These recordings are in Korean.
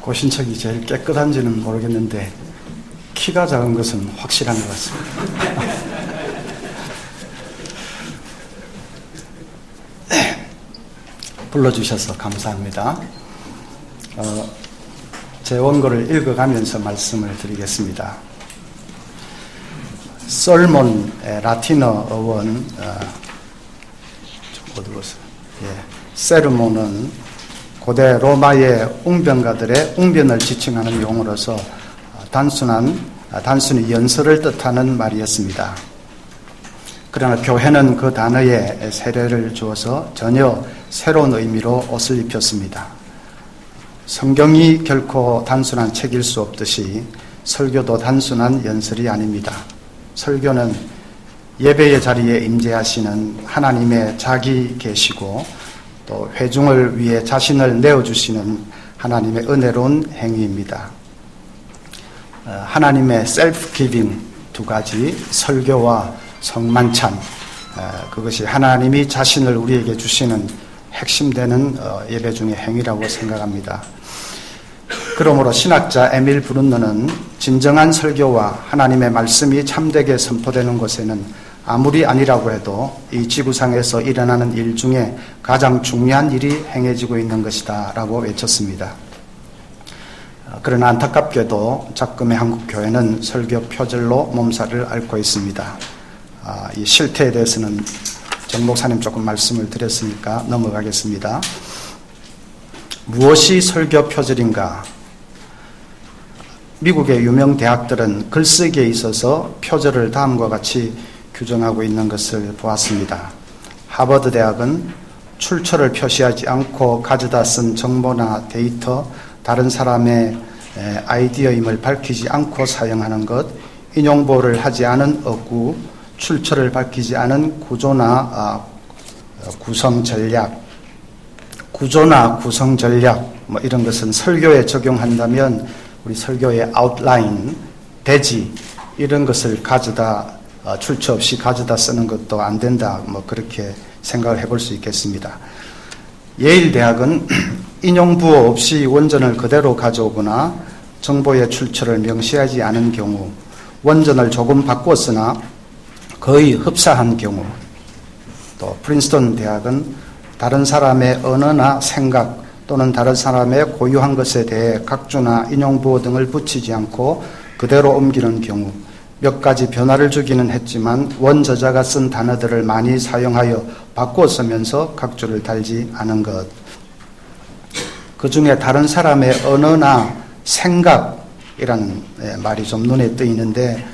고신척이 제일 깨끗한지는 모르겠는데 키가 작은 것은 확실한 것 같습니다. 불러주셔서 감사합니다. 제 원고를 읽어가면서 말씀을 드리겠습니다. 솔몬 라틴어 어원 좀 어두워서 세르몬은 고대 로마의 웅변가들의 웅변을 지칭하는 용어로서 단순히 연설을 뜻하는 말이었습니다. 그러나 교회는 그 단어에 세례를 주어서 전혀 새로운 의미로 옷을 입혔습니다. 성경이 결코 단순한 책일 수 없듯이 설교도 단순한 연설이 아닙니다. 설교는 예배의 자리에 임재하시는 하나님의 자기 계시고 또 회중을 위해 자신을 내어주시는 하나님의 은혜로운 행위입니다. 하나님의 셀프 기빙 두 가지, 설교와 성만찬, 그것이 하나님이 자신을 우리에게 주시는 핵심되는 예배 중의 행위라고 생각합니다. 그러므로 신학자 에밀 브룬너는 진정한 설교와 하나님의 말씀이 참되게 선포되는 곳에는 아무리 아니라고 해도 이 지구상에서 일어나는 일 중에 가장 중요한 일이 행해지고 있는 것이다 라고 외쳤습니다. 그러나 안타깝게도 작금의 한국 교회는 설교 표절로 몸살을 앓고 있습니다. 이 실태에 대해서는 정 목사님 조금 말씀을 드렸으니까 넘어가겠습니다. 무엇이 설교 표절인가? 미국의 유명 대학들은 글쓰기에 있어서 표절을 다음과 같이 규정하고 있는 것을 보았습니다. 하버드 대학은 출처를 표시하지 않고 가져다 쓴 정보나 데이터, 다른 사람의 아이디어임을 밝히지 않고 사용하는 것, 인용보호를 하지 않은 어구, 출처를 밝히지 않은 구조나 구성 전략, 뭐 이런 것은 설교에 적용한다면 우리 설교의 아웃라인, 대지 이런 것을 가져다 출처 없이 가져다 쓰는 것도 안 된다. 뭐 그렇게 생각을 해볼 수 있겠습니다. 예일 대학은 인용 부호 없이 원전을 그대로 가져오거나 정보의 출처를 명시하지 않은 경우, 원전을 조금 바꿨으나 거의 흡사한 경우, 또 프린스턴 대학은 다른 사람의 언어나 생각 또는 다른 사람의 고유한 것에 대해 각주나 인용부호 등을 붙이지 않고 그대로 옮기는 경우, 몇 가지 변화를 주기는 했지만 원저자가 쓴 단어들을 많이 사용하여 바꿔 쓰면서 각주를 달지 않은 것. 그 중에 다른 사람의 언어나 생각이라는 말이 좀 눈에 뜨이는데,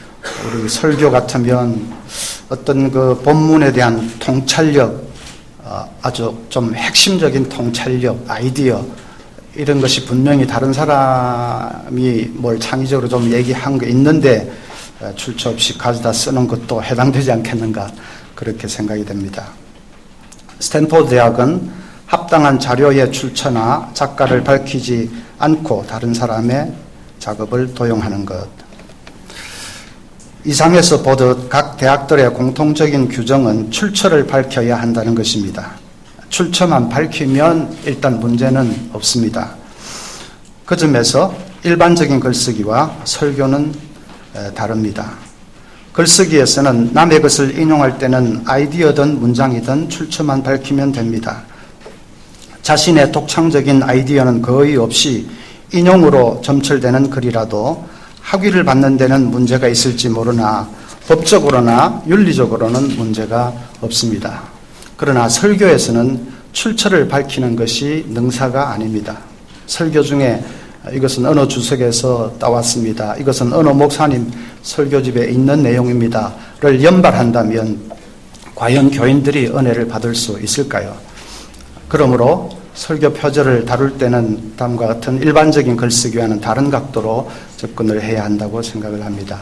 우리 설교 같으면 어떤 그 본문에 대한 통찰력, 아주 좀 핵심적인 통찰력, 아이디어 이런 것이 분명히 다른 사람이 뭘 창의적으로 좀 얘기한 게 있는데 출처 없이 가져다 쓰는 것도 해당되지 않겠는가, 그렇게 생각이 됩니다. 스탠포드 대학은 합당한 자료의 출처나 작가를 밝히지 않고 다른 사람의 작업을 도용하는 것. 이상에서 보듯 각 대학들의 공통적인 규정은 출처를 밝혀야 한다는 것입니다. 출처만 밝히면 일단 문제는 없습니다. 그 점에서 일반적인 글쓰기와 설교는 다릅니다. 글쓰기에서는 남의 것을 인용할 때는 아이디어든 문장이든 출처만 밝히면 됩니다. 자신의 독창적인 아이디어는 거의 없이 인용으로 점철되는 글이라도 학위를 받는 데는 문제가 있을지 모르나 법적으로나 윤리적으로는 문제가 없습니다. 그러나 설교에서는 출처를 밝히는 것이 능사가 아닙니다. 설교 중에 이것은 어느 주석에서 따왔습니다, 이것은 어느 목사님 설교집에 있는 내용입니다를 연발한다면 과연 교인들이 은혜를 받을 수 있을까요? 그러므로 설교 표절을 다룰 때는 다음과 같은 일반적인 글쓰기와는 다른 각도로 접근을 해야 한다고 생각을 합니다.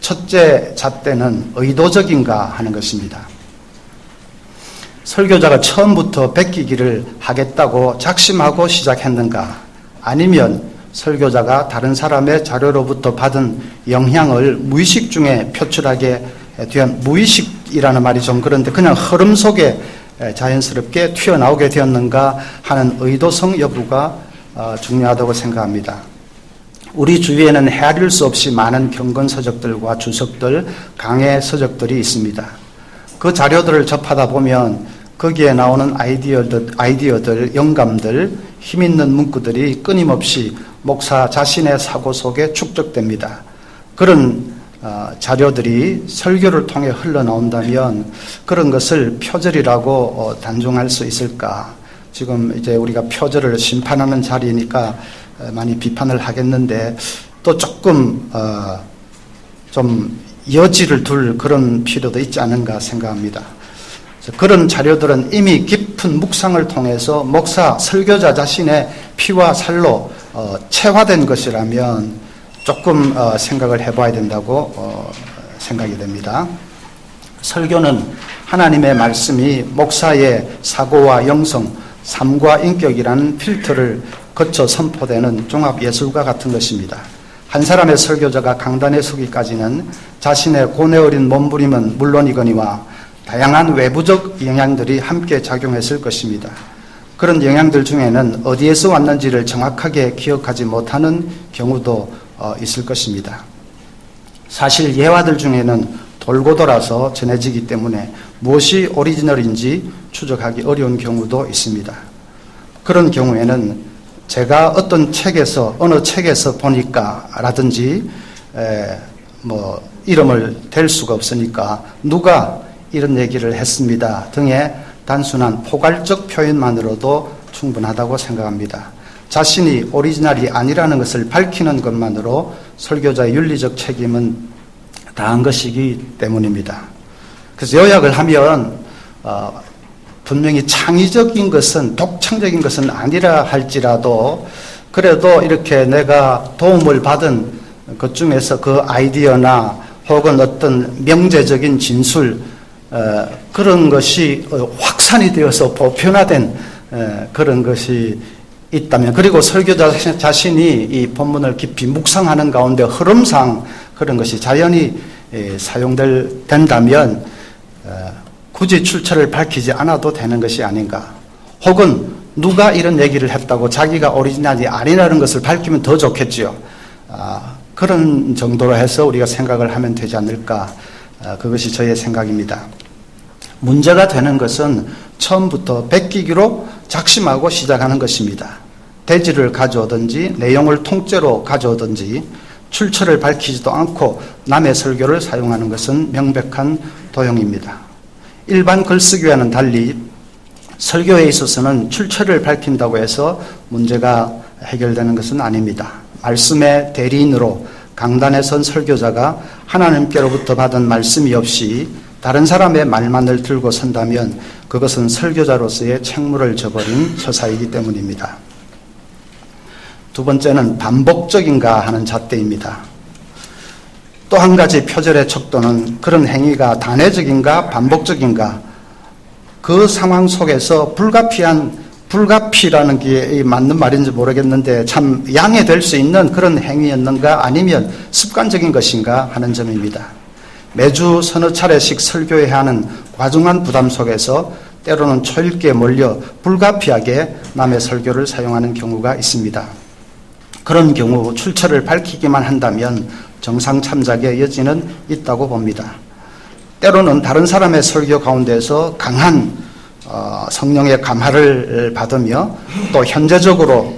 첫째 잣대는 의도적인가 하는 것입니다. 설교자가 처음부터 베끼기를 하겠다고 작심하고 시작했는가, 아니면 설교자가 다른 사람의 자료로부터 받은 영향을 무의식 중에 표출하게 된, 무의식이라는 말이 좀 그런데 그냥 흐름 속에 자연스럽게 튀어나오게 되었는가 하는 의도성 여부가 중요하다고 생각합니다. 우리 주위에는 헤아릴 수 없이 많은 경건 서적들과 주석들, 강해 서적들이 있습니다. 그 자료들을 접하다 보면 거기에 나오는 아이디어들, 영감들, 힘있는 문구들이 끊임없이 목사 자신의 사고 속에 축적됩니다. 그런 자료들이 설교를 통해 흘러나온다면 그런 것을 표절이라고 단정할 수 있을까? 지금 이제 우리가 표절을 심판하는 자리니까 많이 비판을 하겠는데 또 조금 좀 여지를 둘 그런 필요도 있지 않은가 생각합니다. 그런 자료들은 이미 깊은 묵상을 통해서 목사, 설교자 자신의 피와 살로 체화된 것이라면 조금 생각을 해봐야 된다고 생각이 됩니다. 설교는 하나님의 말씀이 목사의 사고와 영성, 삶과 인격이라는 필터를 거쳐 선포되는 종합예술과 같은 것입니다. 한 사람의 설교자가 강단에 서기까지는 자신의 고뇌 어린 몸부림은 물론이거니와 다양한 외부적 영향들이 함께 작용했을 것입니다. 그런 영향들 중에는 어디에서 왔는지를 정확하게 기억하지 못하는 경우도 있을 것입니다. 사실 예화들 중에는 돌고 돌아서 전해지기 때문에 무엇이 오리지널인지 추적하기 어려운 경우도 있습니다. 그런 경우에는 제가 어떤 책에서 어느 책에서 보니까 라든지 이름을 댈 수가 없으니까 누가 이런 얘기를 했습니다 등의 단순한 포괄적 표현만으로도 충분하다고 생각합니다. 자신이 오리지널이 아니라는 것을 밝히는 것만으로 설교자의 윤리적 책임은 다한 것이기 때문입니다. 그래서 요약을 하면 분명히 창의적인 것은 독창적인 것은 아니라 할지라도 그래도 이렇게 내가 도움을 받은 것 중에서 그 아이디어나 혹은 어떤 명제적인 진술 그런 것이 확산이 되어서 보편화된 그런 것이 있다면, 그리고 설교자 자신이 이 본문을 깊이 묵상하는 가운데 흐름상 그런 것이 자연히 사용된다면 굳이 출처를 밝히지 않아도 되는 것이 아닌가. 혹은 누가 이런 얘기를 했다고 자기가 오리지널이 아니라는 것을 밝히면 더 좋겠지요. 그런 정도로 해서 우리가 생각을 하면 되지 않을까. 그것이 저의 생각입니다. 문제가 되는 것은 처음부터 베끼기로 작심하고 시작하는 것입니다. 대지를 가져오든지 내용을 통째로 가져오든지 출처를 밝히지도 않고 남의 설교를 사용하는 것은 명백한 도용입니다. 일반 글쓰기와는 달리 설교에 있어서는 출처를 밝힌다고 해서 문제가 해결되는 것은 아닙니다. 말씀의 대리인으로 강단에 선 설교자가 하나님께로부터 받은 말씀이 없이 다른 사람의 말만을 들고 선다면 그것은 설교자로서의 책무를 저버린 처사이기 때문입니다. 두 번째는 반복적인가 하는 잣대입니다. 또 한 가지 표절의 척도는 그런 행위가 단회적인가 반복적인가, 그 상황 속에서 불가피라는 게 맞는 말인지 모르겠는데 참 양해될 수 있는 그런 행위였는가 아니면 습관적인 것인가 하는 점입니다. 매주 서너 차례씩 설교해야 하는 과중한 부담 속에서 때로는 초읽기에 몰려 불가피하게 남의 설교를 사용하는 경우가 있습니다. 그런 경우 출처를 밝히기만 한다면 정상 참작의 여지는 있다고 봅니다. 때로는 다른 사람의 설교 가운데서 강한 성령의 감화를 받으며 또 현재적으로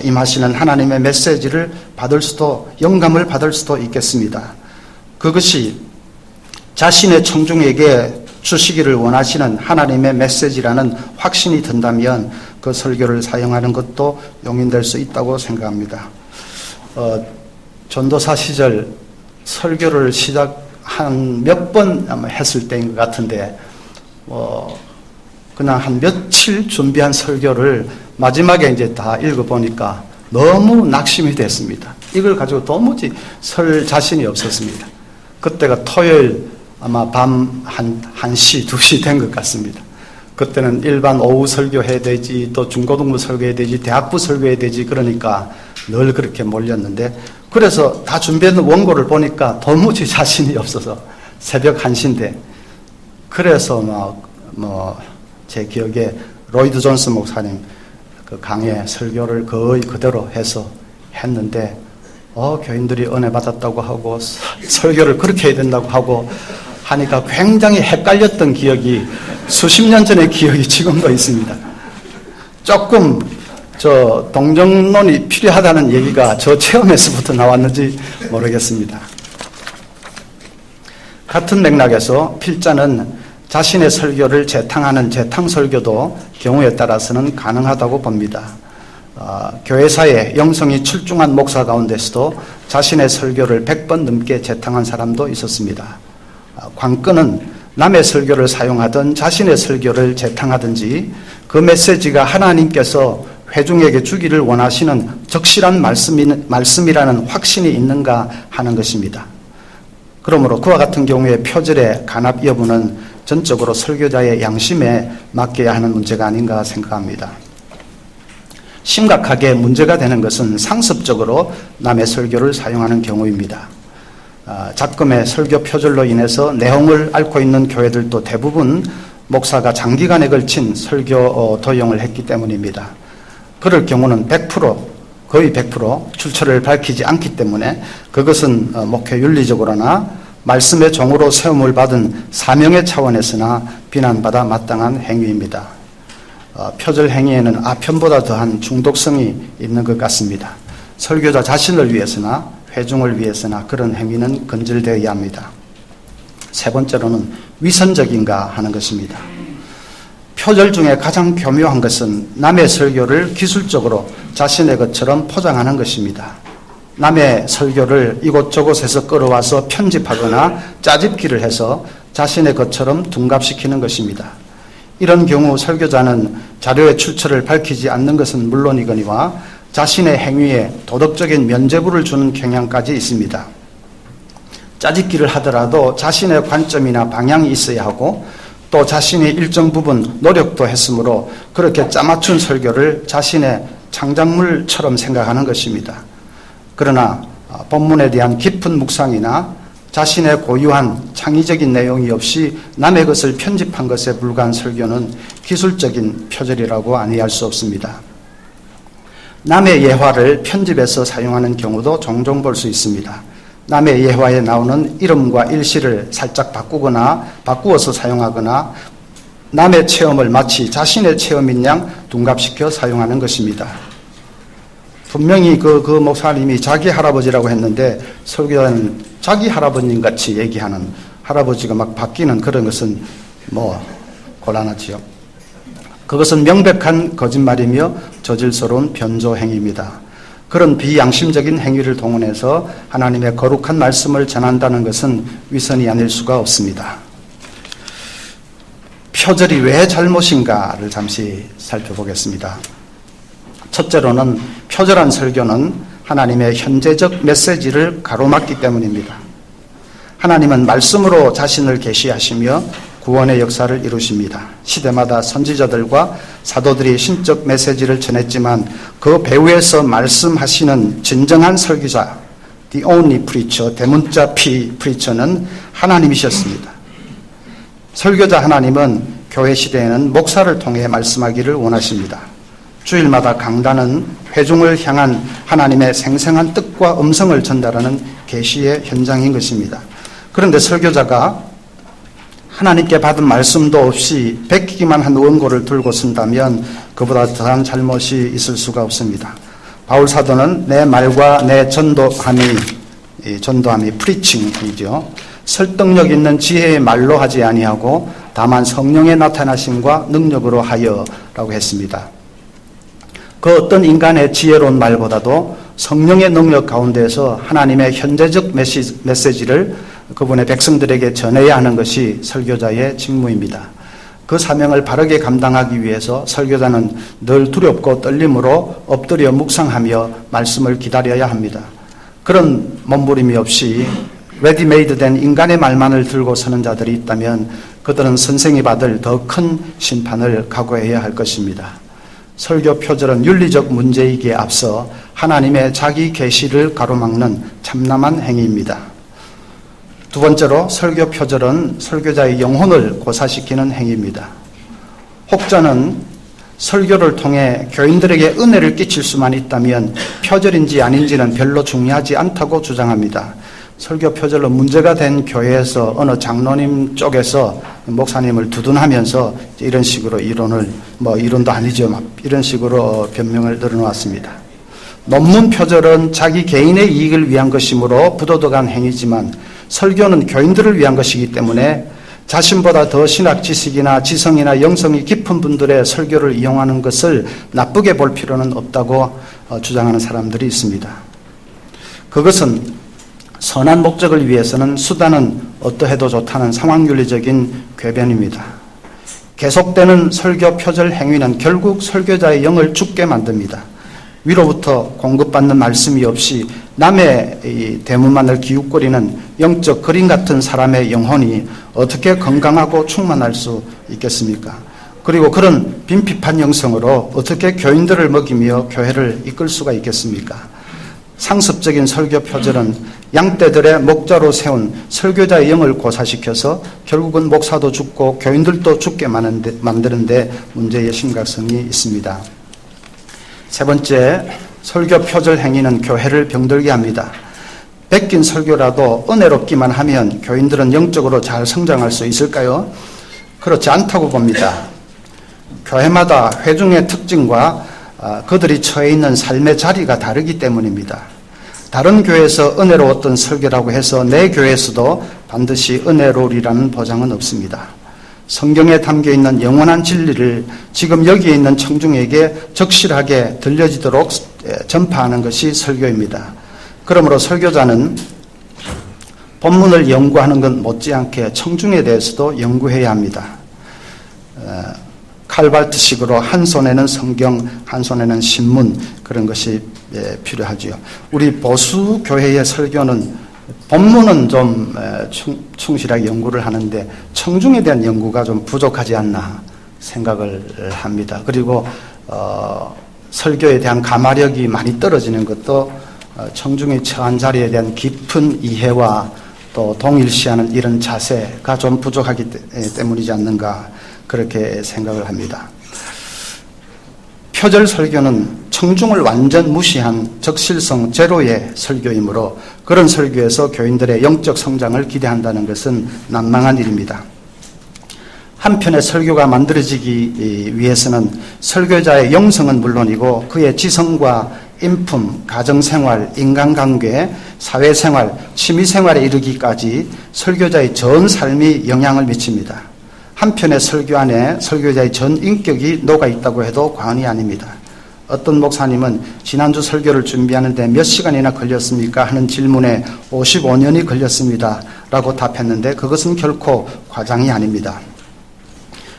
임하시는 하나님의 메시지를 받을 수도, 영감을 받을 수도 있겠습니다. 그것이 자신의 청중에게 주시기를 원하시는 하나님의 메시지라는 확신이 든다면 그 설교를 사용하는 것도 용인될 수 있다고 생각합니다. 전도사 시절 설교를 한 몇 번 했을 때인 것 같은데 그냥 한 며칠 준비한 설교를 마지막에 이제 다 읽어보니까 너무 낙심이 됐습니다. 이걸 가지고 도무지 설 자신이 없었습니다. 그때가 토요일 아마 밤 1시, 2시 된 것 같습니다. 그때는 일반 오후 설교해야 되지, 또 중고등부 설교해야 되지, 대학부 설교해야 되지, 그러니까 늘 그렇게 몰렸는데, 그래서 다 준비했는 원고를 보니까 도무지 자신이 없어서 새벽 1시인데, 그래서 제 기억에 로이드 존스 목사님, 그 강의 설교를 거의 그대로 해서 했는데 교인들이 은혜 받았다고 하고 설교를 그렇게 해야 된다고 하고 하니까 굉장히 헷갈렸던 기억이 수십 년 전의 기억이 지금도 있습니다. 조금 동정론이 필요하다는 얘기가 저 체험에서부터 나왔는지 모르겠습니다. 같은 맥락에서 필자는 자신의 설교를 재탕하는 재탕 설교도 경우에 따라서는 가능하다고 봅니다. 교회사에 영성이 출중한 목사 가운데서도 자신의 설교를 100번 넘게 재탕한 사람도 있었습니다. 관건은 남의 설교를 사용하든 자신의 설교를 재탕하든지 그 메시지가 하나님께서 회중에게 주기를 원하시는 적실한 말씀이라는 확신이 있는가 하는 것입니다. 그러므로 그와 같은 경우에 표절의 간합 여부는 전적으로 설교자의 양심에 맡겨야 하는 문제가 아닌가 생각합니다. 심각하게 문제가 되는 것은 상습적으로 남의 설교를 사용하는 경우입니다. 작금의 설교 표절로 인해서 내용을 앓고 있는 교회들도 대부분 목사가 장기간에 걸친 설교 도용을 했기 때문입니다. 그럴 경우는 100%, 거의 100% 출처를 밝히지 않기 때문에 그것은 목회 윤리적으로나 말씀의 종으로 세움을 받은 사명의 차원에서나 비난받아 마땅한 행위입니다. 표절 행위에는 아편보다 더한 중독성이 있는 것 같습니다. 설교자 자신을 위해서나 회중을 위해서나 그런 행위는 건절되어야 합니다. 세 번째로는 위선적인가 하는 것입니다. 표절 중에 가장 교묘한 것은 남의 설교를 기술적으로 자신의 것처럼 포장하는 것입니다. 남의 설교를 이곳저곳에서 끌어와서 편집하거나 짜집기를 해서 자신의 것처럼 둔갑시키는 것입니다. 이런 경우 설교자는 자료의 출처를 밝히지 않는 것은 물론이거니와 자신의 행위에 도덕적인 면죄부를 주는 경향까지 있습니다. 짜집기를 하더라도 자신의 관점이나 방향이 있어야 하고 또 자신이 일정 부분 노력도 했으므로 그렇게 짜맞춘 설교를 자신의 창작물처럼 생각하는 것입니다. 그러나 본문에 대한 깊은 묵상이나 자신의 고유한 창의적인 내용이 없이 남의 것을 편집한 것에 불과한 설교는 기술적인 표절이라고 아니할 수 없습니다. 남의 예화를 편집해서 사용하는 경우도 종종 볼 수 있습니다. 남의 예화에 나오는 이름과 일시를 살짝 바꾸어서 사용하거나 남의 체험을 마치 자신의 체험인 양 둔갑시켜 사용하는 것입니다. 분명히 그 목사님이 자기 할아버지라고 했는데 설교자는 자기 할아버님 같이 얘기하는, 할아버지가 막 바뀌는 그런 것은 곤란하지요. 그것은 명백한 거짓말이며 저질스러운 변조 행위입니다. 그런 비양심적인 행위를 동원해서 하나님의 거룩한 말씀을 전한다는 것은 위선이 아닐 수가 없습니다. 표절이 왜 잘못인가를 잠시 살펴보겠습니다. 첫째로는 표절한 설교는 하나님의 현재적 메시지를 가로막기 때문입니다. 하나님은 말씀으로 자신을 계시하시며 구원의 역사를 이루십니다. 시대마다 선지자들과 사도들이 신적 메시지를 전했지만 그 배후에서 말씀하시는 진정한 설교자, the only preacher, 대문자 P preacher는 하나님이셨습니다. 설교자 하나님은 교회 시대에는 목사를 통해 말씀하기를 원하십니다. 주일마다 강단은 회중을 향한 하나님의 생생한 뜻과 음성을 전달하는 계시의 현장인 것입니다. 그런데 설교자가 하나님께 받은 말씀도 없이 베끼기만 한 원고를 들고 쓴다면 그보다 더한 잘못이 있을 수가 없습니다. 바울 사도는 내 말과 내 전도함이 프리칭이죠. 설득력 있는 지혜의 말로 하지 아니하고 다만 성령의 나타나심과 능력으로 하여라고 했습니다. 그 어떤 인간의 지혜로운 말보다도 성령의 능력 가운데서 하나님의 현재적 메시지를 그분의 백성들에게 전해야 하는 것이 설교자의 직무입니다. 그 사명을 바르게 감당하기 위해서 설교자는 늘 두렵고 떨림으로 엎드려 묵상하며 말씀을 기다려야 합니다. 그런 몸부림이 없이 레디메이드 된 인간의 말만을 들고 서는 자들이 있다면 그들은 선생이 받을 더 큰 심판을 각오해야 할 것입니다. 설교 표절은 윤리적 문제이기에 앞서 하나님의 자기 계시를 가로막는 참남한 행위입니다. 두 번째로 설교 표절은 설교자의 영혼을 고사시키는 행위입니다. 혹자는 설교를 통해 교인들에게 은혜를 끼칠 수만 있다면 표절인지 아닌지는 별로 중요하지 않다고 주장합니다. 설교 표절로 문제가 된 교회에서 어느 장로님 쪽에서 목사님을 두둔하면서 이런 식으로 이론도 아니죠. 이런 식으로 변명을 늘어놓았습니다. 논문 표절은 자기 개인의 이익을 위한 것이므로 부도덕한 행위지만 설교는 교인들을 위한 것이기 때문에 자신보다 더 신학 지식이나 지성이나 영성이 깊은 분들의 설교를 이용하는 것을 나쁘게 볼 필요는 없다고 주장하는 사람들이 있습니다. 그것은 선한 목적을 위해서는 수단은 어떠해도 좋다는 상황윤리적인 궤변입니다. 계속되는 설교 표절 행위는 결국 설교자의 영을 죽게 만듭니다. 위로부터 공급받는 말씀이 없이 남의 이 대문만을 기웃거리는 영적 그림 같은 사람의 영혼이 어떻게 건강하고 충만할 수 있겠습니까? 그리고 그런 빈핍한 영성으로 어떻게 교인들을 먹이며 교회를 이끌 수가 있겠습니까? 상습적인 설교 표절은 양떼들의 목자로 세운 설교자의 영을 고사시켜서 결국은 목사도 죽고 교인들도 죽게 만드는 데 문제의 심각성이 있습니다. 세 번째, 설교 표절 행위는 교회를 병들게 합니다. 베낀 설교라도 은혜롭기만 하면 교인들은 영적으로 잘 성장할 수 있을까요? 그렇지 않다고 봅니다. 교회마다 회중의 특징과 그들이 처해 있는 삶의 자리가 다르기 때문입니다. 다른 교회에서 은혜로웠던 설교라고 해서 내 교회에서도 반드시 은혜로우리라는 보장은 없습니다. 성경에 담겨있는 영원한 진리를 지금 여기에 있는 청중에게 적실하게 들려지도록 전파하는 것이 설교입니다. 그러므로 설교자는 본문을 연구하는 것 못지않게 청중에 대해서도 연구해야 합니다. 칼발트식으로 한 손에는 성경, 한 손에는 신문, 그런 것이 필요하죠. 우리 보수 교회의 설교는 본문은 좀 충실하게 연구를 하는데 청중에 대한 연구가 좀 부족하지 않나 생각을 합니다. 그리고 설교에 대한 가마력이 많이 떨어지는 것도 청중이 처한 자리에 대한 깊은 이해와 또 동일시하는 이런 자세가 좀 부족하기 때문이지 않는가 그렇게 생각을 합니다. 표절 설교는 청중을 완전 무시한 적실성 제로의 설교이므로 그런 설교에서 교인들의 영적 성장을 기대한다는 것은 난망한 일입니다. 한편의 설교가 만들어지기 위해서는 설교자의 영성은 물론이고 그의 지성과 인품, 가정생활, 인간관계, 사회생활, 취미생활에 이르기까지 설교자의 전 삶이 영향을 미칩니다. 한편의 설교 안에 설교자의 전 인격이 녹아있다고 해도 과언이 아닙니다. 어떤 목사님은 지난주 설교를 준비하는데 몇 시간이나 걸렸습니까? 하는 질문에 55년이 걸렸습니다 라고 답했는데 그것은 결코 과장이 아닙니다.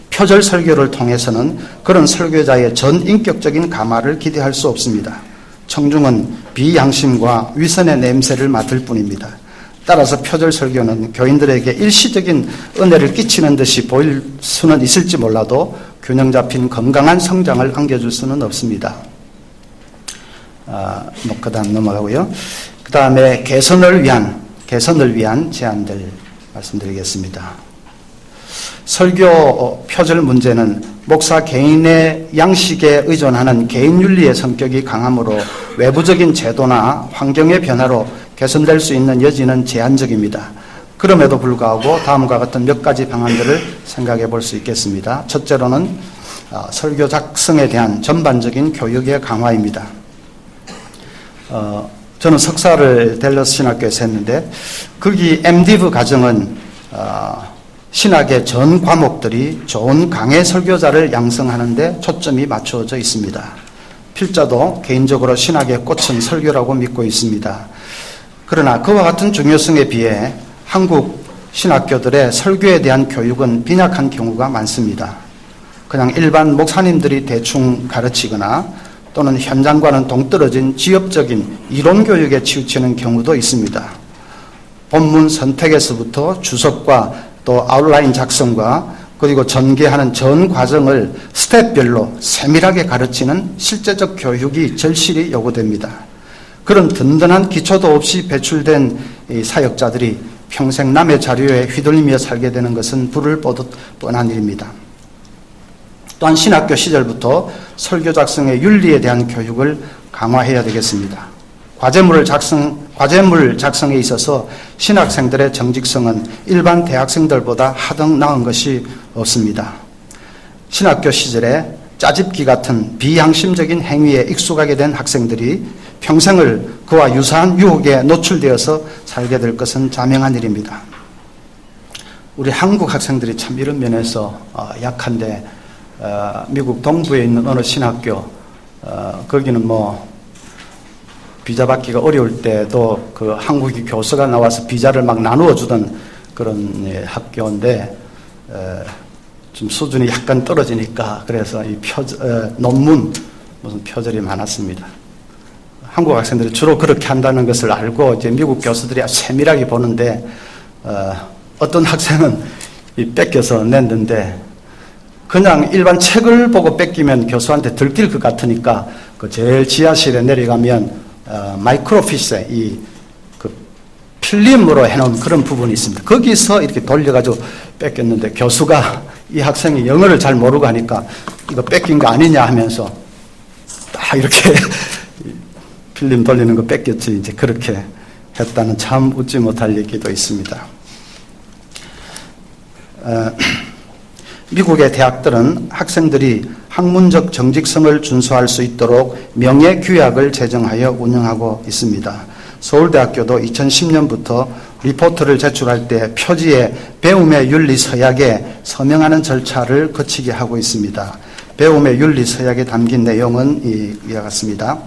표절 설교를 통해서는 그런 설교자의 전 인격적인 감화를 기대할 수 없습니다. 청중은 비양심과 위선의 냄새를 맡을 뿐입니다. 따라서 표절 설교는 교인들에게 일시적인 은혜를 끼치는 듯이 보일 수는 있을지 몰라도 균형 잡힌 건강한 성장을 안겨줄 수는 없습니다. 그 다음 넘어가고요. 그 다음에 개선을 위한 제안들 말씀드리겠습니다. 설교 표절 문제는 목사 개인의 양식에 의존하는 개인윤리의 성격이 강하므로 외부적인 제도나 환경의 변화로 개선될 수 있는 여지는 제한적입니다. 그럼에도 불구하고 다음과 같은 몇 가지 방안들을 생각해 볼 수 있겠습니다. 첫째로는 설교 작성에 대한 전반적인 교육의 강화입니다. 저는 석사를 댈러스 신학교에서 했는데 거기 MDiv 과정은 신학의 전 과목들이 좋은 강해 설교자를 양성하는 데 초점이 맞춰져 있습니다. 필자도 개인적으로 신학의 꽃은 설교라고 믿고 있습니다. 그러나 그와 같은 중요성에 비해 한국 신학교들의 설교에 대한 교육은 빈약한 경우가 많습니다. 그냥 일반 목사님들이 대충 가르치거나 또는 현장과는 동떨어진 지엽적인 이론 교육에 치우치는 경우도 있습니다. 본문 선택에서부터 주석과 또 아웃라인 작성과 그리고 전개하는 전 과정을 스텝별로 세밀하게 가르치는 실제적 교육이 절실히 요구됩니다. 그런 든든한 기초도 없이 배출된 이 사역자들이 평생 남의 자료에 휘둘리며 살게 되는 것은 불을 보듯 뻔한 일입니다. 또한 신학교 시절부터 설교 작성의 윤리에 대한 교육을 강화해야 되겠습니다. 과제물 작성에 있어서 신학생들의 정직성은 일반 대학생들보다 하등 나은 것이 없습니다. 신학교 시절에 짜집기 같은 비양심적인 행위에 익숙하게 된 학생들이 평생을 그와 유사한 유혹에 노출되어서 살게 될 것은 자명한 일입니다. 우리 한국 학생들이 참 이런 면에서 약한데, 미국 동부에 있는 어느 신학교, 거기는 비자 받기가 어려울 때도 그 한국인 교수가 나와서 비자를 막 나누어 주던 그런 학교인데, 좀 수준이 약간 떨어지니까 그래서 이 논문 무슨 표절이 많았습니다. 한국 학생들이 주로 그렇게 한다는 것을 알고 이제 미국 교수들이 아주 세밀하게 보는데, 어떤 학생은 뺏겨서 냈는데 그냥 일반 책을 보고 뺏기면 교수한테 들킬 것 같으니까 그 제일 지하실에 내려가면 마이크로피스에 그 필름으로 해놓은 그런 부분이 있습니다. 거기서 이렇게 돌려가지고 뺏겼는데 교수가 이 학생이 영어를 잘 모르고 하니까 이거 뺏긴 거 아니냐 하면서 딱 이렇게 필름 돌리는 거 뺏겼지 이제 그렇게 했다는 참 웃지 못할 얘기도 있습니다. 미국의 대학들은 학생들이 학문적 정직성을 준수할 수 있도록 명예규약을 제정하여 운영하고 있습니다. 서울대학교도 2010년부터 리포트를 제출할 때 표지에 배움의 윤리 서약에 서명하는 절차를 거치게 하고 있습니다. 배움의 윤리 서약에 담긴 내용은 이와 같습니다.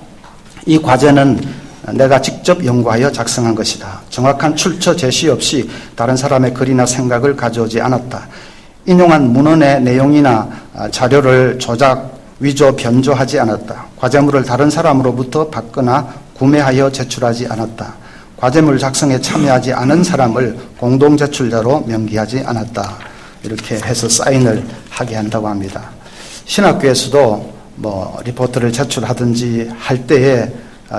이 과제는 내가 직접 연구하여 작성한 것이다. 정확한 출처 제시 없이 다른 사람의 글이나 생각을 가져오지 않았다. 인용한 문헌의 내용이나 자료를 조작, 위조, 변조하지 않았다. 과제물을 다른 사람으로부터 받거나 구매하여 제출하지 않았다. 과제물 작성에 참여하지 않은 사람을 공동 제출자로 명기하지 않았다. 이렇게 해서 사인을 하게 한다고 합니다. 신학교에서도 리포트를 제출하든지 할 때에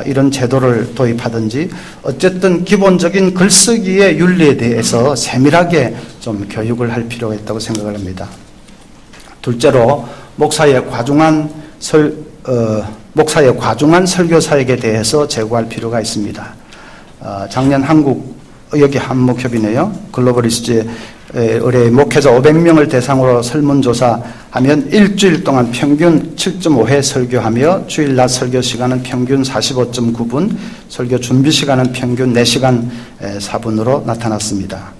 이런 제도를 도입하든지 어쨌든 기본적인 글쓰기의 윤리에 대해서 세밀하게 좀 교육을 할 필요가 있다고 생각을 합니다. 둘째로 목사의 과중한 설교 사역에 대해서 제고할 필요가 있습니다. 작년 한국의역의 한목협이네요. 글로벌리스트의 의뢰 목회자 500명을 대상으로 설문조사하면 일주일 동안 평균 7.5회 설교하며 주일 낮 설교 시간은 평균 45.9분, 설교 준비 시간은 평균 4시간 4분으로 나타났습니다.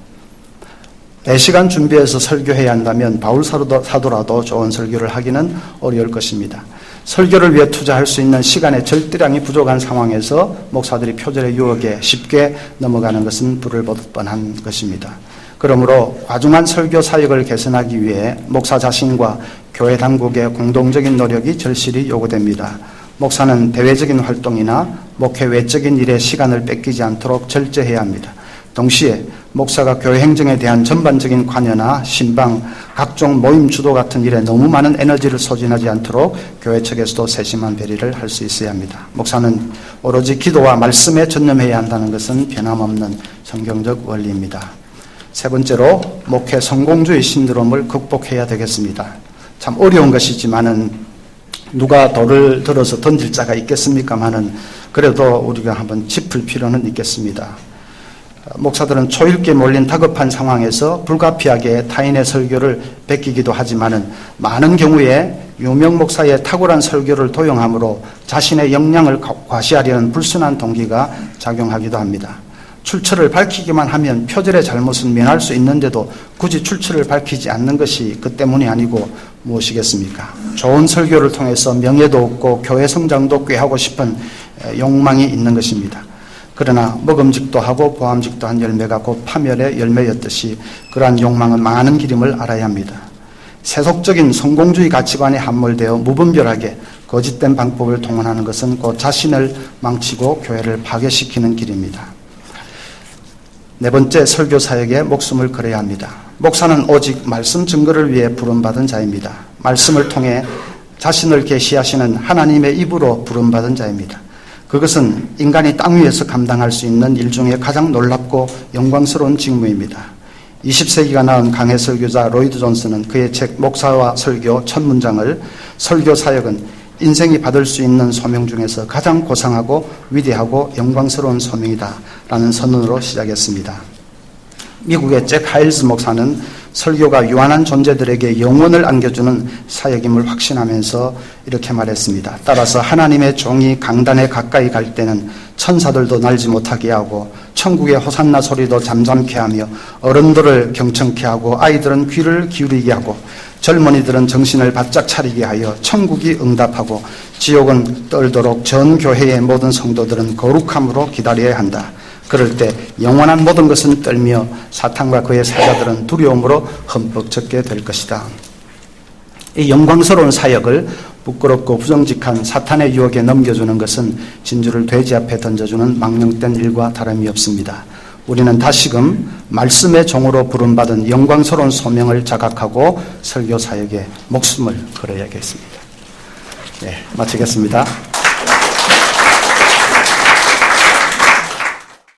4시간 준비해서 설교해야 한다면 바울 사도라도 좋은 설교를 하기는 어려울 것입니다. 설교를 위해 투자할 수 있는 시간의 절대량이 부족한 상황에서 목사들이 표절의 유혹에 쉽게 넘어가는 것은 불을 보듯 뻔한 것입니다. 그러므로 과중한 설교 사역을 개선하기 위해 목사 자신과 교회 당국의 공동적인 노력이 절실히 요구됩니다. 목사는 대외적인 활동이나 목회 외적인 일에 시간을 뺏기지 않도록 절제해야 합니다. 동시에 목사가 교회 행정에 대한 전반적인 관여나 신방, 각종 모임 주도 같은 일에 너무 많은 에너지를 소진하지 않도록 교회 측에서도 세심한 배려를 할 수 있어야 합니다. 목사는 오로지 기도와 말씀에 전념해야 한다는 것은 변함없는 성경적 원리입니다. 세 번째로 목회 성공주의 신드롬을 극복해야 되겠습니다. 참 어려운 것이지만은 누가 돌을 들어서 던질 자가 있겠습니까마는 그래도 우리가 한번 짚을 필요는 있겠습니다. 목사들은 초읽게 몰린 다급한 상황에서 불가피하게 타인의 설교를 베끼기도 하지만은 많은 경우에 유명 목사의 탁월한 설교를 도용함으로 자신의 역량을 과시하려는 불순한 동기가 작용하기도 합니다. 출처를 밝히기만 하면 표절의 잘못은 면할 수 있는데도 굳이 출처를 밝히지 않는 것이 그 때문이 아니고 무엇이겠습니까? 좋은 설교를 통해서 명예도 얻고 교회 성장도 꾀하고 싶은 욕망이 있는 것입니다. 그러나 먹음직도 하고 보암직도 한 열매가 곧 파멸의 열매였듯이 그러한 욕망은 망하는 길임을 알아야 합니다. 세속적인 성공주의 가치관에 함몰되어 무분별하게 거짓된 방법을 동원하는 것은 곧 자신을 망치고 교회를 파괴시키는 길입니다. 네 번째, 설교 사역에 목숨을 걸어야 합니다. 목사는 오직 말씀 증거를 위해 부름받은 자입니다. 말씀을 통해 자신을 계시하시는 하나님의 입으로 부름받은 자입니다. 그것은 인간이 땅 위에서 감당할 수 있는 일 중에 가장 놀랍고 영광스러운 직무입니다. 20세기가 낳은 강해 설교자 로이드 존스는 그의 책 목사와 설교 첫 문장을 설교 사역은 인생이 받을 수 있는 소명 중에서 가장 고상하고 위대하고 영광스러운 소명이다 라는 선언으로 시작했습니다. 미국의 잭 하일즈 목사는 설교가 유한한 존재들에게 영혼을 안겨주는 사역임을 확신하면서 이렇게 말했습니다. 따라서 하나님의 종이 강단에 가까이 갈 때는 천사들도 날지 못하게 하고 천국의 호산나 소리도 잠잠케 하며 어른들을 경청케 하고 아이들은 귀를 기울이게 하고 젊은이들은 정신을 바짝 차리게 하여 천국이 응답하고 지옥은 떨도록 전 교회의 모든 성도들은 거룩함으로 기다려야 한다. 그럴 때 영원한 모든 것은 떨며 사탄과 그의 사자들은 두려움으로 흠뻑 젖게 될 것이다. 이 영광스러운 사역을 부끄럽고 부정직한 사탄의 유혹에 넘겨주는 것은 진주를 돼지 앞에 던져주는 망령된 일과 다름이 없습니다. 우리는 다시금 말씀의 종으로 부름받은 영광스러운 소명을 자각하고 설교 사역에 목숨을 걸어야겠습니다. 네, 마치겠습니다.